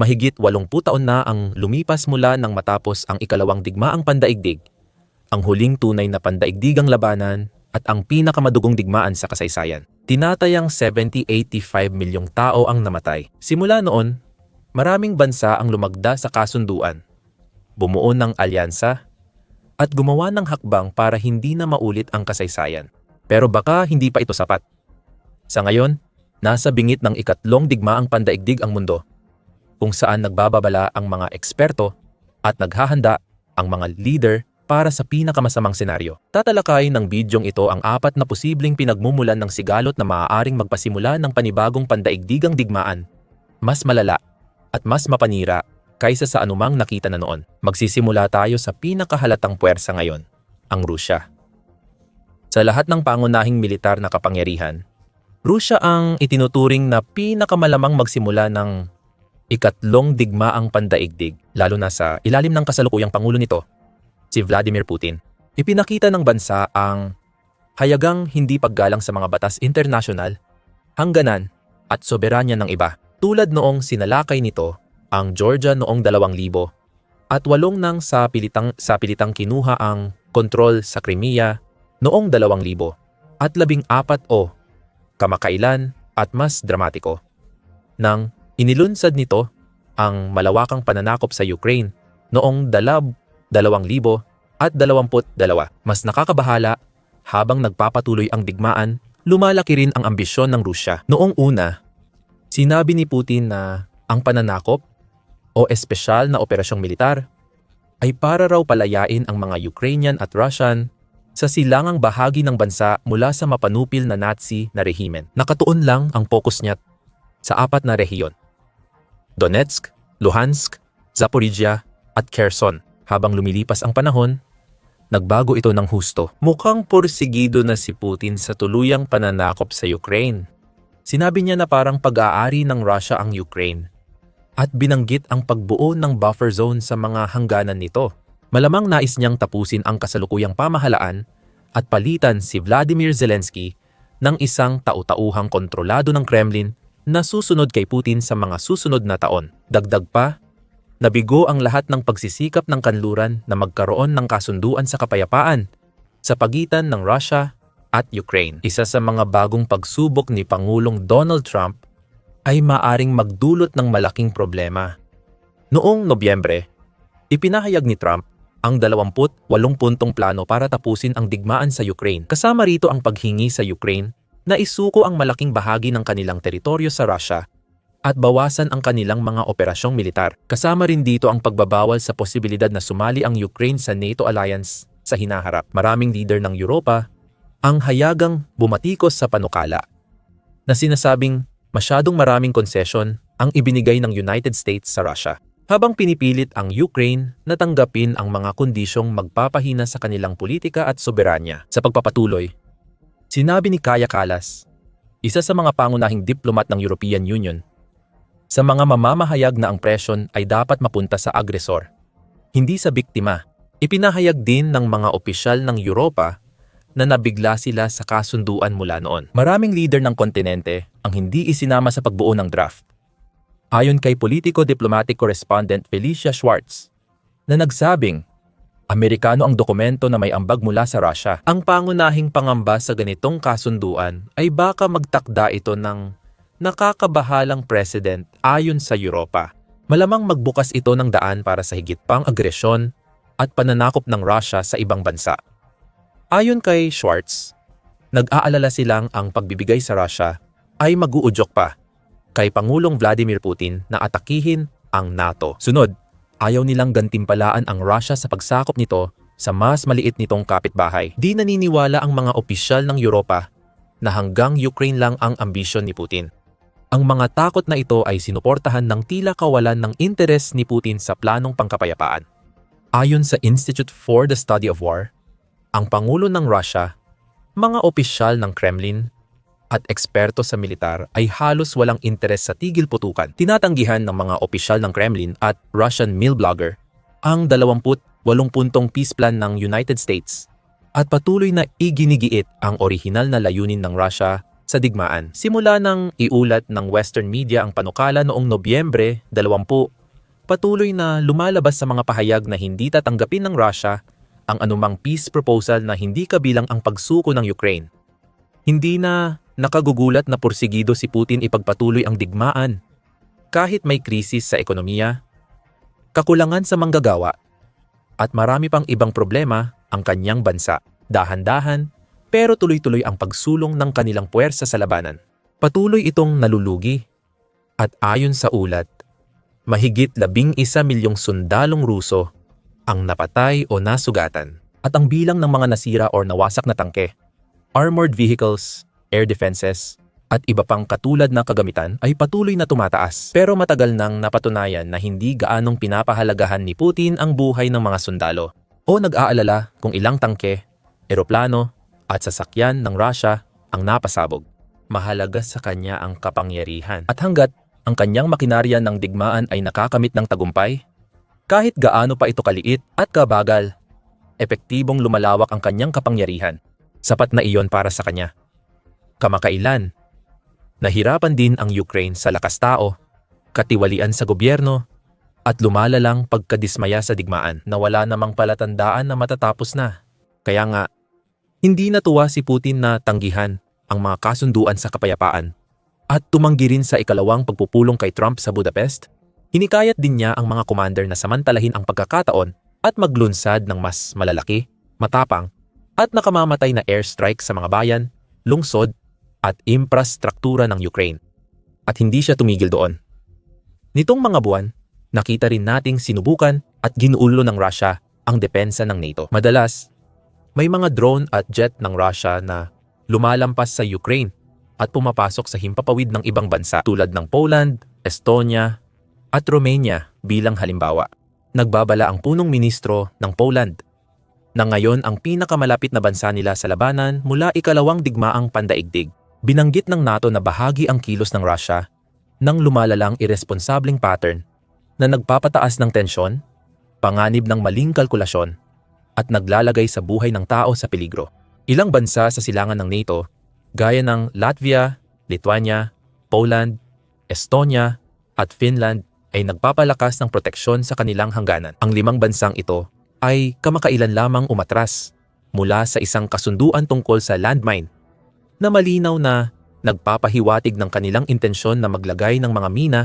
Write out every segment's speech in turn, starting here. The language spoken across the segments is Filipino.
Mahigit 80 taon na ang lumipas mula nang matapos ang ikalawang digmaang pandaigdig, ang huling tunay na pandaigdigang labanan at ang pinakamadugong digmaan sa kasaysayan. Tinatayang 70-85 milyong tao ang namatay. Simula noon, maraming bansa ang lumagda sa kasunduan, bumuo ng alyansa, at gumawa ng hakbang para hindi na maulit ang kasaysayan. Pero baka hindi pa ito sapat. Sa ngayon, nasa bingit ng ikatlong digmaang pandaigdig ang mundo, kung saan nagbababala ang mga eksperto at naghahanda ang mga leader para sa pinakamasamang senaryo. Tatalakayin ng bidyong ito ang 4 na posibleng pinagmumulan ng sigalot na maaaring magpasimula ng panibagong pandaigdigang digmaan, mas malala at mas mapanira kaysa sa anumang nakita na noon. Magsisimula tayo sa pinakahalatang puwersa ngayon, ang Rusya. Sa lahat ng pangunahing militar na kapangyarihan, Rusya ang itinuturing na pinakamalamang magsimula ng ikatlong digmaang pandaigdig, lalo na sa ilalim ng kasalukuyang pangulo nito, si Vladimir Putin. Ipinakita ng bansa ang hayagang hindi paggalang sa mga batas internasyonal, hangganan at soberanya ng iba, tulad noong sinalakay nito ang Georgia noong 2000 at 8 nang sa pilitang kinuha ang kontrol sa Crimea noong 2000 at 14 kamakailan at mas dramatiko nang inilunsad nito ang malawakang pananakop sa Ukraine noong 2022. Mas nakakabahala, habang nagpapatuloy ang digmaan, lumalaki rin ang ambisyon ng Rusya. Noong una, sinabi ni Putin na ang pananakop o espesyal na operasyong militar ay para raw palayain ang mga Ukrainian at Russian sa silangang bahagi ng bansa mula sa mapanupil na Nazi na rehimen. Nakatuon lang ang focus niya sa 4 na rehiyon: Donetsk, Luhansk, Zaporizhia at Kherson. Habang lumilipas ang panahon, nagbago ito ng husto. Mukhang porsigido na si Putin sa tuluyang pananakop sa Ukraine. Sinabi niya na parang pag-aari ng Russia ang Ukraine at binanggit ang pagbuo ng buffer zone sa mga hangganan nito. Malamang nais niyang tapusin ang kasalukuyang pamahalaan at palitan si Vladimir Zelensky ng isang tau-tauhang kontrolado ng Kremlin na susunod kay Putin sa mga susunod na taon. Dagdag pa, nabigo ang lahat ng pagsisikap ng kanluran na magkaroon ng kasunduan sa kapayapaan sa pagitan ng Russia at Ukraine. Isa sa mga bagong pagsubok ni Pangulong Donald Trump ay maaring magdulot ng malaking problema. Noong Nobyembre, ipinahayag ni Trump ang 28-puntong plano para tapusin ang digmaan sa Ukraine. Kasama rito ang paghingi sa Ukraine na isuko ang malaking bahagi ng kanilang teritoryo sa Russia at bawasan ang kanilang mga operasyong militar. Kasama rin dito ang pagbabawal sa posibilidad na sumali ang Ukraine sa NATO alliance sa hinaharap. Maraming leader ng Europa ang hayagang bumatikos sa panukala na sinasabing masyadong maraming konsesyon ang ibinigay ng United States sa Russia, habang pinipilit ang Ukraine na tanggapin ang mga kondisyong magpapahina sa kanilang politika at soberanya. Sa pagpapatuloy, sinabi ni Kaja Kallas, isa sa mga pangunahing diplomat ng European Union, sa mga mamamahayag na ang presyon ay dapat mapunta sa agresor, hindi sa biktima. Ipinahayag din ng mga opisyal ng Europa na nabigla sila sa kasunduan mula noon. Maraming leader ng kontinente ang hindi isinama sa pagbuo ng draft. Ayon kay politiko-diplomatic correspondent Felicia Schwartz, na nagsabing, Amerikano ang dokumento na may ambag mula sa Russia. Ang pangunahing pangamba sa ganitong kasunduan ay baka magtakda ito ng nakakabahalang president ayon sa Europa. Malamang magbukas ito ng daan para sa higit pang agresyon at pananakop ng Russia sa ibang bansa. Ayon kay Schwartz, nag-aalala silang ang pagbibigay sa Russia ay mag-uudyok pa kay Pangulong Vladimir Putin na atakihin ang NATO. Sunod, ayaw nilang gantimpalaan ang Russia sa pagsakop nito sa mas maliit nitong kapitbahay. Di naniniwala ang mga opisyal ng Europa na hanggang Ukraine lang ang ambisyon ni Putin. Ang mga takot na ito ay sinuportahan ng tila kawalan ng interes ni Putin sa planong pangkapayapaan. Ayon sa Institute for the Study of War, ang Pangulo ng Russia, mga opisyal ng Kremlin, at eksperto sa militar ay halos walang interes sa tigil putukan. Tinatanggihan ng mga opisyal ng Kremlin at Russian meal blogger ang 28-puntong peace plan ng United States at patuloy na iginigiit ang orihinal na layunin ng Russia sa digmaan. Simula nang iulat ng Western media ang panukala noong Nobyembre 20, patuloy na lumalabas sa mga pahayag na hindi tatanggapin ng Russia ang anumang peace proposal na hindi kabilang ang pagsuko ng Ukraine. Hindi na nakagugulat na porsigido si Putin ipagpatuloy ang digmaan kahit may krisis sa ekonomiya, kakulangan sa manggagawa, at marami pang ibang problema ang kanyang bansa. Dahan-dahan pero tuloy-tuloy ang pagsulong ng kanilang puwersa sa labanan. Patuloy itong nalulugi at ayon sa ulat, mahigit 11 milyong sundalong Ruso ang napatay o nasugatan at ang bilang ng mga nasira o nawasak na tangke, armored vehicles, air defenses, at iba pang katulad na kagamitan ay patuloy na tumataas. Pero matagal nang napatunayan na hindi gaanong pinapahalagahan ni Putin ang buhay ng mga sundalo o nag-aalala kung ilang tangke, eroplano, at sasakyan ng Russia ang napasabog. Mahalaga sa kanya ang kapangyarihan. At hanggat ang kanyang makinarya ng digmaan ay nakakamit ng tagumpay, kahit gaano pa ito kaliit at kabagal, epektibong lumalawak ang kanyang kapangyarihan. Sapat na iyon para sa kanya. Kamakailan, nahirapan din ang Ukraine sa lakas tao, katiwalian sa gobyerno, at lumalalang pagkadismaya sa digmaan na wala namang palatandaan na matatapos na. Kaya nga, hindi natuwa si Putin na tanggihan ang mga kasunduan sa kapayapaan at tumanggi rin sa ikalawang pagpupulong kay Trump sa Budapest. Hinikayat din niya ang mga commander na samantalahin ang pagkakataon at maglunsad ng mas malalaki, matapang, at nakamamatay na airstrike sa mga bayan, lungsod, at infrastruktura ng Ukraine. At hindi siya tumigil doon. Nitong mga buwan, nakita rin nating sinubukan at ginuulo ng Russia ang depensa ng NATO. Madalas, may mga drone at jet ng Russia na lumalampas sa Ukraine at pumapasok sa himpapawid ng ibang bansa tulad ng Poland, Estonia, at Romania bilang halimbawa. Nagbabala ang punong ministro ng Poland na ngayon ang pinakamalapit na bansa nila sa labanan mula ikalawang digmaang pandaigdig. Binanggit ng NATO na bahagi ang kilos ng Russia ng lumalalang irresponsableng pattern na nagpapataas ng tensyon, panganib ng maling kalkulasyon, at naglalagay sa buhay ng tao sa peligro. Ilang bansa sa silangan ng NATO, gaya ng Latvia, Lithuania, Poland, Estonia, at Finland ay nagpapalakas ng proteksyon sa kanilang hangganan. Ang 5 bansang ito ay kamakailan lamang umatras mula sa isang kasunduan tungkol sa landmine na malinaw na nagpapahiwatig ng kanilang intensyon na maglagay ng mga mina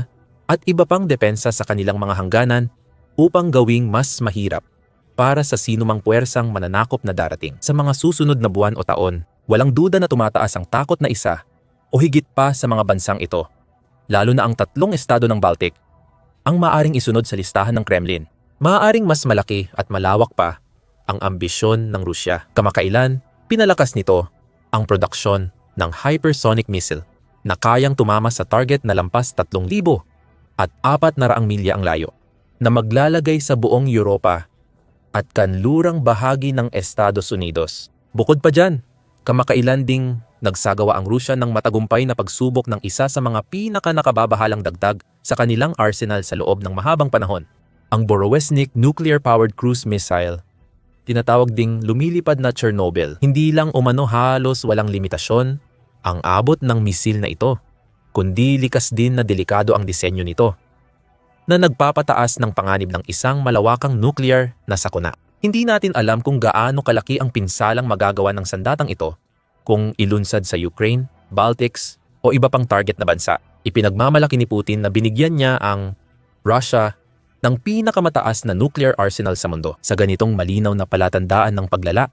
at iba pang depensa sa kanilang mga hangganan upang gawing mas mahirap para sa sinumang puwersang mananakop na darating. Sa mga susunod na buwan o taon, walang duda na tumataas ang takot na isa o higit pa sa mga bansang ito, lalo na ang 3 estado ng Baltic, ang maaring isunod sa listahan ng Kremlin. Maaaring mas malaki at malawak pa ang ambisyon ng Rusya. Kamakailan, pinalakas nito ang produksyon ng hypersonic missile na kayang tumama sa target na lampas 3,000 at 400 milya ang layo, na maglalagay sa buong Europa at kanlurang bahagi ng Estados Unidos. Bukod pa dyan, kamakailan ding nagsagawa ang Rusya ng matagumpay na pagsubok ng isa sa mga pinaka-nakababahalang dagdag sa kanilang arsenal sa loob ng mahabang panahon, ang Borovesnik nuclear-powered cruise missile. Tinatawag ding lumilipad na Chernobyl. Hindi lang umano halos walang limitasyon ang abot ng misil na ito, kundi likas din na delikado ang disenyo nito, na nagpapataas ng panganib ng isang malawakang nuclear na sakuna. Hindi natin alam kung gaano kalaki ang pinsalang magagawa ng sandatang ito kung ilunsad sa Ukraine, Baltics o iba pang target na bansa. Ipinagmamalaki ni Putin na binigyan niya ang Russia ng pinakamataas na nuclear arsenal sa mundo. Sa ganitong malinaw na palatandaan ng paglala,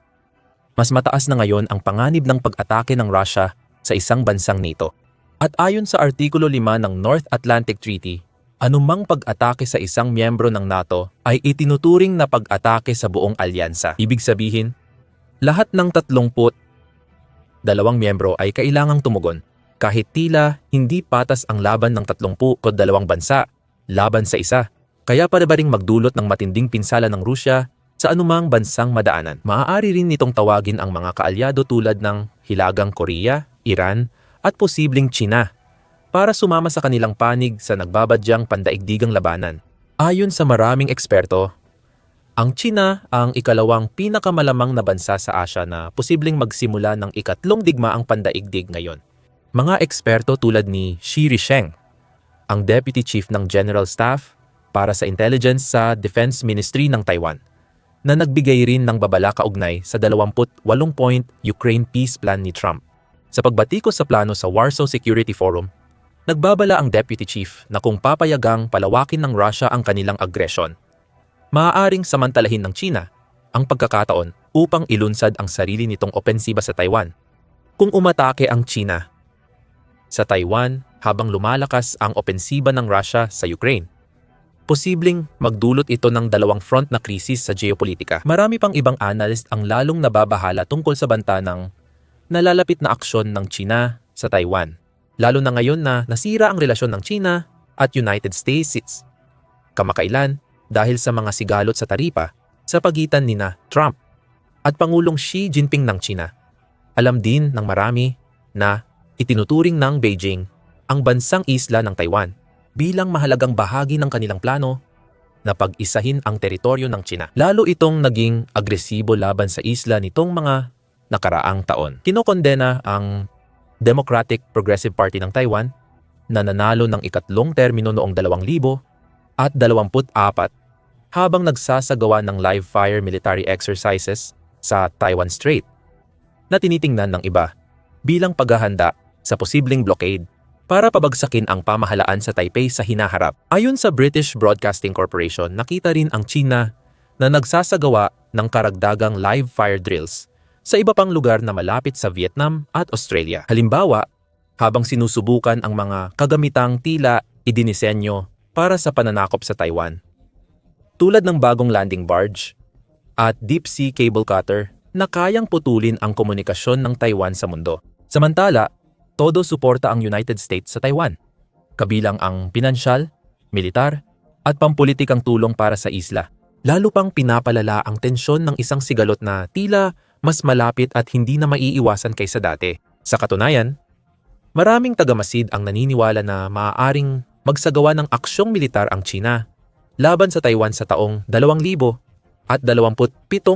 mas mataas na ngayon ang panganib ng pag-atake ng Russia sa isang bansang NATO. At ayon sa Artikulo 5 ng North Atlantic Treaty, anumang pag-atake sa isang miyembro ng NATO ay itinuturing na pag-atake sa buong alyansa. Ibig sabihin, lahat ng 32 miyembro ay kailangang tumugon, kahit tila hindi patas ang laban ng 32 bansa laban sa isa. Kaya para ba ring magdulot ng matinding pinsala ng Rusya sa anumang bansang madaanan. Maaari rin nitong tawagin ang mga kaalyado tulad ng Hilagang Korea, Iran, at posibleng China para sumama sa kanilang panig sa nagbabadyang pandaigdigang labanan. Ayon sa maraming eksperto, ang China ang ikalawang pinakamalamang na bansa sa Asya na posibleng magsimula ng ikatlong digmaang pandaigdig ngayon. Mga eksperto tulad ni Shi Risheng, ang Deputy Chief ng General Staff para sa Intelligence sa Defense Ministry ng Taiwan, na nagbigay rin ng babala kaugnay sa 28-point Ukraine Peace Plan ni Trump. Sa pagbatikos sa plano sa Warsaw Security Forum, nagbabala ang Deputy Chief na kung papayagang palawakin ng Russia ang kanilang aggression, maaaring samantalahin ng China ang pagkakataon upang ilunsad ang sarili nitong opensiba sa Taiwan. Kung umatake ang China sa Taiwan habang lumalakas ang opensiba ng Russia sa Ukraine, posibleng magdulot ito ng dalawang front na krisis sa geopolitika. Marami pang ibang analyst ang lalong nababahala tungkol sa banta ng nalalapit na aksyon ng China sa Taiwan, lalo na ngayon na nasira ang relasyon ng China at United States kamakailan dahil sa mga sigalot sa taripa sa pagitan nina Trump at Pangulong Xi Jinping ng China. Alam din ng marami na itinuturing ng Beijing ang bansang isla ng Taiwan bilang mahalagang bahagi ng kanilang plano na pag-isahin ang teritoryo ng China. Lalo itong naging agresibo laban sa isla nitong mga nakaraang taon. Kinokondena ang Democratic Progressive Party ng Taiwan na nanalo ng ikatlong termino noong 2024 habang nagsasagawa ng live-fire military exercises sa Taiwan Strait na tinitingnan ng iba bilang paghahanda sa posibleng blockade para pabagsakin ang pamahalaan sa Taipei sa hinaharap. Ayon sa British Broadcasting Corporation, nakita rin ang China na nagsasagawa ng karagdagang live-fire drills sa iba pang lugar na malapit sa Vietnam at Australia. Halimbawa, habang sinusubukan ang mga kagamitang tila idinisenyo para sa pananakop sa Taiwan, tulad ng bagong landing barge at deep-sea cable cutter na kayang putulin ang komunikasyon ng Taiwan sa mundo. Samantala, todo suporta ang United States sa Taiwan, kabilang ang pinansyal, militar, at pampulitikang tulong para sa isla. Lalo pang pinapalala ang tensyon ng isang sigalot na tila mas malapit at hindi na maiiwasan kaysa dati. Sa katunayan, maraming tagamasid ang naniniwala na maaaring magsagawa ng aksyong militar ang China laban sa Taiwan sa taong 2027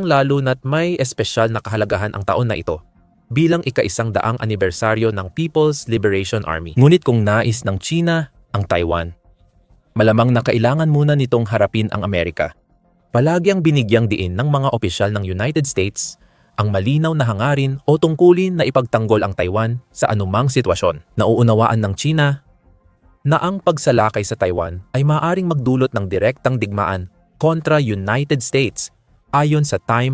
lalo na't may espesyal na kahalagahan ang taon na ito bilang ika-100 anibersaryo ng People's Liberation Army. Ngunit kung nais ng China ang Taiwan, malamang na kailangan muna nitong harapin ang Amerika. Palagi ang binigyang diin ng mga opisyal ng United States ang malinaw na hangarin o tungkulin na ipagtanggol ang Taiwan sa anumang sitwasyon. Nauunawaan ng China na ang pagsalakay sa Taiwan ay maaaring magdulot ng direktang digmaan kontra United States ayon sa Time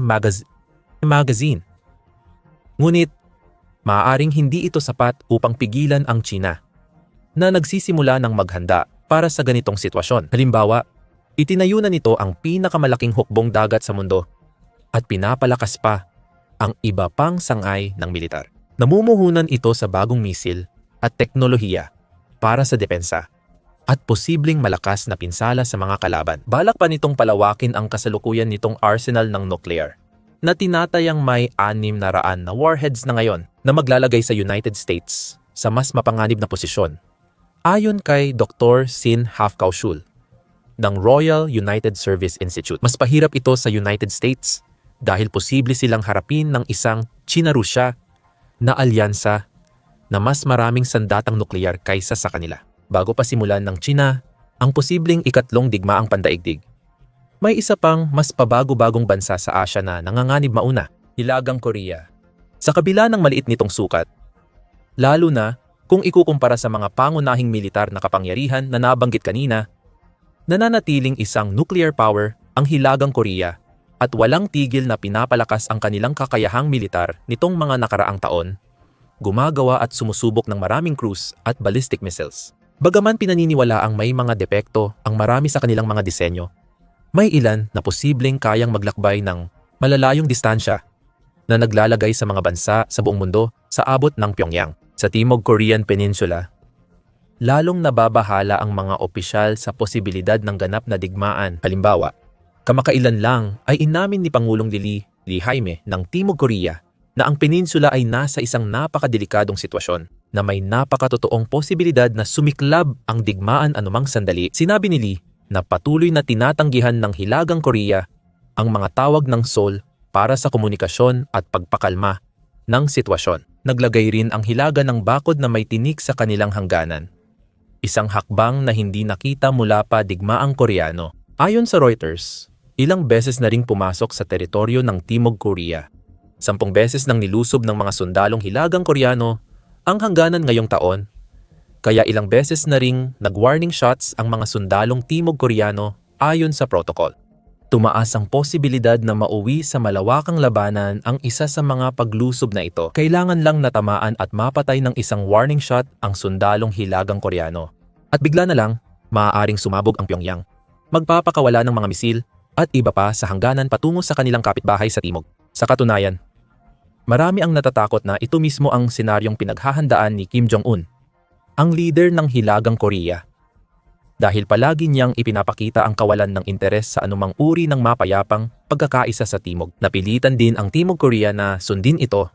Magazine. Ngunit, maaaring hindi ito sapat upang pigilan ang China na nagsisimula ng maghanda para sa ganitong sitwasyon. Halimbawa, itinayo na nito ang pinakamalaking hukbong dagat sa mundo at pinapalakas pa ang iba pang sangay ng militar. Namumuhunan ito sa bagong misil at teknolohiya para sa depensa at posibleng malakas na pinsala sa mga kalaban. Balak pa nitong palawakin ang kasalukuyan nitong arsenal ng nuclear na tinatayang may 600 na warheads na ngayon na maglalagay sa United States sa mas mapanganib na posisyon. Ayon kay Dr. Sin Hafkaushul ng Royal United Service Institute, mas pahirap ito sa United States dahil posible silang harapin ng isang China-Rusya na alyansa na mas maraming sandatang nuklear kaysa sa kanila. Bago pa simulan ng China ang posibleng ikatlong digmaang pandaigdig, may isa pang mas pabago-bagong bansa sa Asya na nanganganib mauna, Hilagang Korea. Sa kabila ng maliit nitong sukat, lalo na kung ikukumpara sa mga pangunahing militar na kapangyarihan na nabanggit kanina, nananatiling isang nuclear power ang Hilagang Korea at walang tigil na pinapalakas ang kanilang kakayahang militar nitong mga nakaraang taon, gumagawa at sumusubok ng maraming cruise at ballistic missiles. Bagaman pinaniniwala ang may mga depekto ang marami sa kanilang mga disenyo, may ilan na posibleng kayang maglakbay ng malalayong distansya na naglalagay sa mga bansa sa buong mundo sa abot ng Pyongyang. Sa Timog Korean Peninsula, lalong nababahala ang mga opisyal sa posibilidad ng ganap na digmaan. Halimbawa, kamakailan lang ay inamin ni Pangulong Lee Jae-myung ng Timog Korea na ang peninsula ay nasa isang napakadelikadong sitwasyon na may napakatotoong posibilidad na sumiklab ang digmaan anumang sandali. Sinabi ni Lee na patuloy na tinatanggihan ng Hilagang Korea ang mga tawag ng Seoul para sa komunikasyon at pagpakalma ng sitwasyon. naglagay rin ang Hilaga ng bakod na may tinik sa kanilang hangganan. Isang hakbang na hindi nakita mula pa digmaang Koreano. Ayon sa Reuters, ilang beses na ring pumasok sa teritoryo ng Timog Korea. 10 beses nang nilusob ng mga sundalong Hilagang Koreano ang hangganan ngayong taon, kaya ilang beses na ring nag-warning shots ang mga sundalong Timog Koreano ayon sa protocol. Tumaas ang posibilidad na mauwi sa malawakang labanan ang isa sa mga paglusob na ito. Kailangan lang natamaan at mapatay ng isang warning shot ang sundalong Hilagang Koreano. At bigla na lang, maaaring sumabog ang Pyongyang. Magpapakawala ng mga misil at iba pa sa hangganan patungo sa kanilang kapitbahay sa timog. Sa katunayan, marami ang natatakot na ito mismo ang senaryong pinaghahandaan ni Kim Jong-un, ang leader ng Hilagang Korea. Dahil palagi niyang ipinapakita ang kawalan ng interes sa anumang uri ng mapayapang pagkakaisa sa Timog. Napilitan din ang Timog Korea na sundin ito.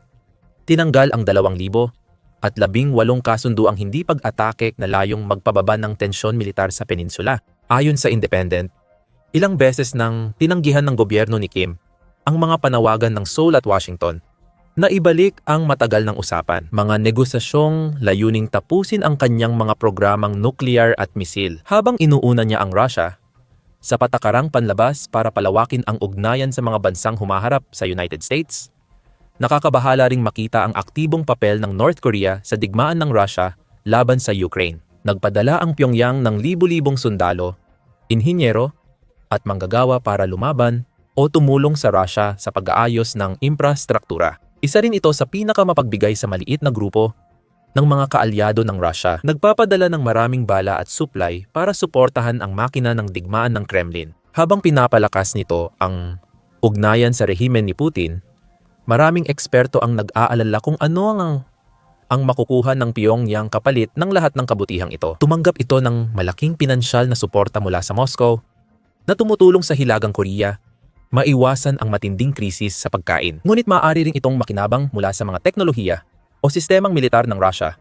Tinanggal ang 2,000 at 18 kasunduang hindi pag-atake na layong magpababa ng tensyon militar sa peninsula. Ayon sa Independent, ilang beses nang tinanggihan ng gobyerno ni Kim ang mga panawagan ng Seoul at Washington na ibalik ang matagal ng usapan, mga negosasyong layuning tapusin ang kanyang mga programang nuklear at misil, habang inuuna niya ang Russia sa patakarang panlabas para palawakin ang ugnayan sa mga bansang humaharap sa United States. Nakakabahala ring makita ang aktibong papel ng North Korea sa digmaan ng Russia laban sa Ukraine. Nagpadala ang Pyongyang ng libu-libong sundalo, inhinyero at manggagawa para lumaban o tumulong sa Russia sa pag-aayos ng infrastruktura. Isa rin ito sa pinakamapagbigay sa maliit na grupo ng mga kaalyado ng Russia. Nagpapadala ng maraming bala at supply para suportahan ang makina ng digmaan ng Kremlin. Habang pinapalakas nito ang ugnayan sa rehimen ni Putin, maraming eksperto ang nag-aalala kung ano ang makukuha ng Pyongyang kapalit ng lahat ng kabutihang ito. Tumanggap ito ng malaking pinansyal na suporta mula sa Moscow na tumutulong sa Hilagang Korea maiwasan ang matinding krisis sa pagkain. Ngunit maaari ring itong makinabang mula sa mga teknolohiya o sistemang militar ng Russia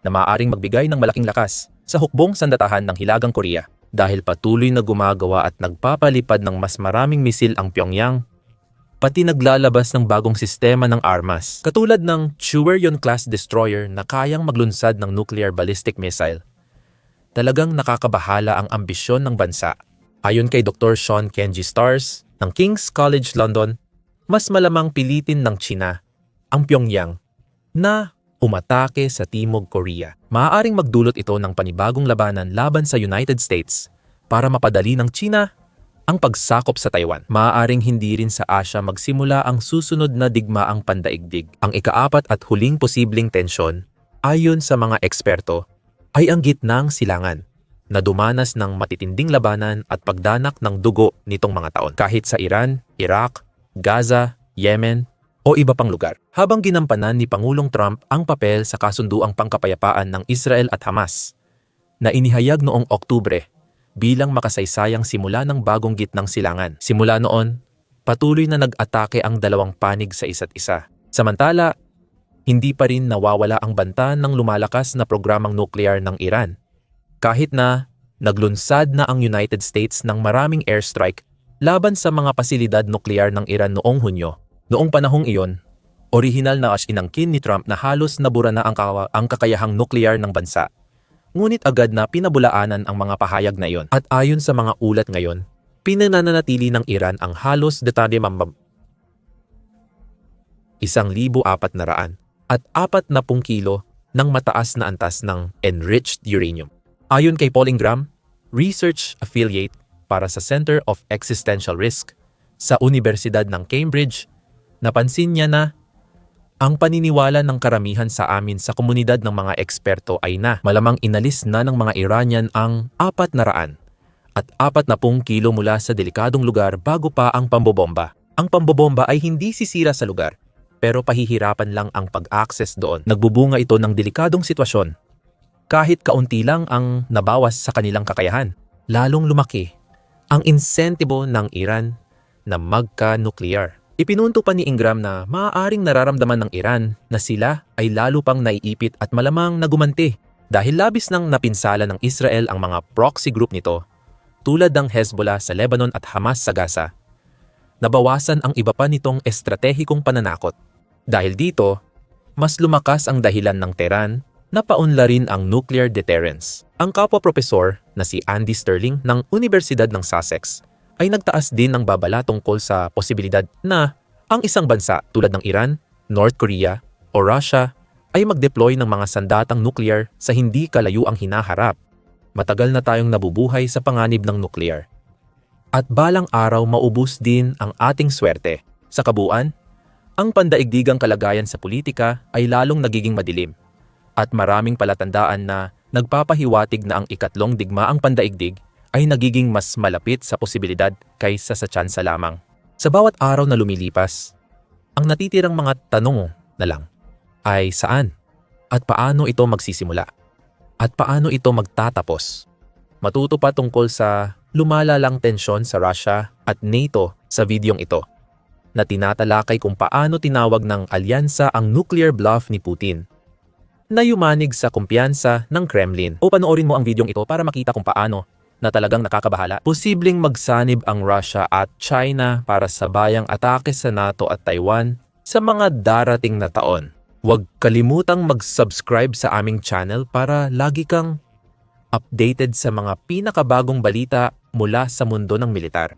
na maaaring magbigay ng malaking lakas sa hukbong sandatahan ng Hilagang Korea. Dahil patuloy na gumagawa at nagpapalipad ng mas maraming misil ang Pyongyang, pati naglalabas ng bagong sistema ng armas, katulad ng Cheoljong-class destroyer na kayang maglunsad ng nuclear ballistic missile. Talagang nakakabahala ang ambisyon ng bansa. Ayon kay Dr. Sean Kenji Stars ng King's College London, mas malamang pilitin ng China ang Pyongyang na umatake sa Timog Korea. Maaaring magdulot ito ng panibagong labanan laban sa United States para mapadali ng China ang pagsakop sa Taiwan. Maaaring hindi rin sa Asia magsimula ang susunod na digmaang pandaigdig. Ang ika-4 at huling posibleng tensyon, ayon sa mga eksperto, ay ang gitnang silangan na dumanas ng matitinding labanan at pagdanak ng dugo nitong mga taon. Kahit sa Iran, Iraq, Gaza, Yemen, o iba pang lugar. Habang ginampanan ni Pangulong Trump ang papel sa kasunduang pangkapayapaan ng Israel at Hamas, na inihayag noong Oktubre bilang makasaysayang simula ng bagong gitnang silangan. Simula noon, patuloy na nag-atake ang dalawang panig sa isa't isa. Samantala, hindi pa rin nawawala ang banta ng lumalakas na programang nuklear ng Iran. Kahit na naglunsad na ang United States ng maraming airstrike laban sa mga pasilidad nuklear ng Iran noong Hunyo. Noong panahong iyon, orihinal na inangkin ni Trump na halos nabura na ang kakayahang nuklear ng bansa. Ngunit agad na pinabulaanan ang mga pahayag na iyon. At ayon sa mga ulat ngayon, pinananatili ng Iran ang halos detalye 1,400 at 40 kilo ng mataas na antas ng enriched uranium. Ayon kay Paul Ingram, research affiliate para sa Center of Existential Risk sa Universidad ng Cambridge, napansin niya na ang paniniwala ng karamihan sa amin sa komunidad ng mga eksperto ay na malamang inalis na ng mga Iranian ang 400 at 40 kilo mula sa delikadong lugar bago pa ang pambobomba. Ang pambobomba ay hindi sisira sa lugar, pero pahihirapan lang ang pag-access doon. Nagbubunga ito ng delikadong sitwasyon. Kahit kaunti lang ang nabawas sa kanilang kakayahan, lalong lumaki ang insentibo ng Iran na magka-nuclear. Ipinunto pa ni Ingram na maaaring nararamdaman ng Iran na sila ay lalo pang naiipit at malamang nagumanti dahil labis nang napinsala ng Israel ang mga proxy group nito tulad ng Hezbollah sa Lebanon at Hamas sa Gaza. Nabawasan ang iba pa nitong estratehikong pananakot. Dahil dito, mas lumakas ang dahilan ng Tehran na paunlarin ang nuclear deterrence. Ang kapwa-propesor na si Andy Sterling ng Universidad ng Sussex ay nagtaas din ng babala tungkol sa posibilidad na ang isang bansa tulad ng Iran, North Korea o Russia ay mag-deploy ng mga sandatang nuclear sa hindi kalayuang hinaharap. Matagal na tayong nabubuhay sa panganib ng nuclear. At balang araw maubos din ang ating swerte. Sa kabuuan, ang pandaigdigang kalagayan sa politika ay lalong nagiging madilim. At maraming palatandaan na nagpapahiwatig na ang ikatlong digmaang pandaigdig ay nagiging mas malapit sa posibilidad kaysa sa tsansa lamang. Sa bawat araw na lumilipas, ang natitirang mga tanong na lang ay saan at paano ito magsisimula at paano ito magtatapos. Matuto pa tungkol sa lumalalang tensyon sa Russia at NATO sa videong ito na tinatalakay kung paano tinawag ng alyansa ang nuclear bluff ni Putin na yumanig sa kumpiyansa ng Kremlin. O panoorin mo ang videong ito para makita kung paano na talagang nakakabahala. Posibleng magsanib ang Russia at China para sa bayang atake sa NATO at Taiwan sa mga darating na taon. Huwag kalimutang mag-subscribe sa aming channel para lagi kang updated sa mga pinakabagong balita mula sa mundo ng militar.